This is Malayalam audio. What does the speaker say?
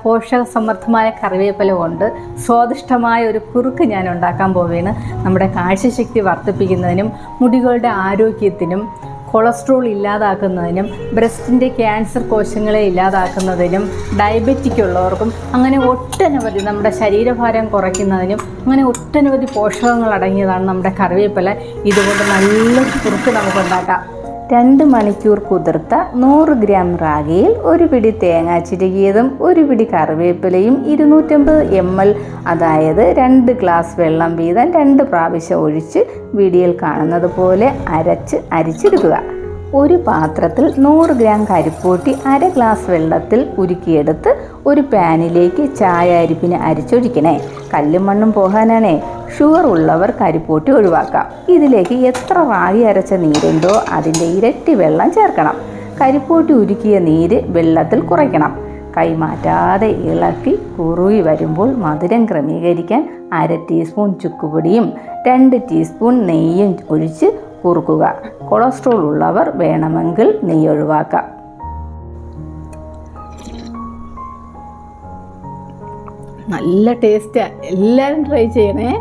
പോഷക സമൃദ്ധമായ കറിവേപ്പില കൊണ്ട് സ്വാദിഷ്ടമായ ഒരു കുറുക്ക് ഞാൻ ഉണ്ടാക്കാൻ പോവുകയാണ്. നമ്മുടെ കാഴ്ചശക്തി വർദ്ധിപ്പിക്കുന്നതിനും മുടികളുടെ ആരോഗ്യത്തിനും കൊളസ്ട്രോൾ ഇല്ലാതാക്കുന്നതിനും ബ്രസ്റ്റിൻ്റെ ക്യാൻസർ കോശങ്ങളെ ഇല്ലാതാക്കുന്നതിനും ഡയബറ്റിക് ഉള്ളവർക്കും അങ്ങനെ ഒട്ടനവധി നമ്മുടെ ശരീരഭാരം കുറയ്ക്കുന്നതിനും അങ്ങനെ ഒട്ടനവധി പോഷകങ്ങൾ അടങ്ങിയതാണ് നമ്മുടെ കറിവേപ്പില. ഇതുകൊണ്ട് നല്ലൊരു കുറുക്ക് നമുക്കുണ്ടാക്കാം. 2 മണിക്കൂർ കുതിർത്ത 100 ഗ്രാം റാഗിയിൽ 1 പിടി തേങ്ങ ചിരകിയതും 1 പിടി കറിവേപ്പിലയും 250 ml അതായത് 2 ഗ്ലാസ് വെള്ളം വീതം 2 പ്രാവശ്യം ഒഴിച്ച് വീഡിയോയിൽ കാണുന്നത് പോലെ അരിച്ചെടുക്കുക. ഒരു പാത്രത്തിൽ 100 ഗ്രാം കരിപ്പോട്ടി 1/2 ഗ്ലാസ് വെള്ളത്തിൽ ഉരുക്കിയെടുത്ത് ഒരു പാനിലേക്ക് ചായ അരിപ്പിന് അരിച്ചൊഴിക്കണേ. കല്ലും മണ്ണും പോകാനാണേ. ഷുഗർ ഉള്ളവർ കരിപ്പോട്ടി ഒഴിവാക്കാം. ഇതിലേക്ക് എത്ര റാഗി അരച്ച നീരുണ്ടോ അതിൻ്റെ ഇരട്ടി വെള്ളം ചേർക്കണം. കരിപ്പോട്ടി ഉരുക്കിയ നീര് വെള്ളത്തിൽ കുറയ്ക്കണം. കൈമാറ്റാതെ ഇളക്കി കുറുകി വരുമ്പോൾ മധുരം ക്രമീകരിക്കാൻ 1/2 ടീസ്പൂൺ ചുക്കുപൊടിയും 2 ടീസ്പൂൺ നെയ്യും ഒഴിച്ച് കുറുക്കുക. കൊളസ്ട്രോൾ ഉള്ളവർ വേണമെങ്കിൽ നെയ്യ് ഒഴിവാക്കാം. നല്ല ടേസ്റ്റാണ്. എല്ലാവരും ട്രൈ ചെയ്യണേ.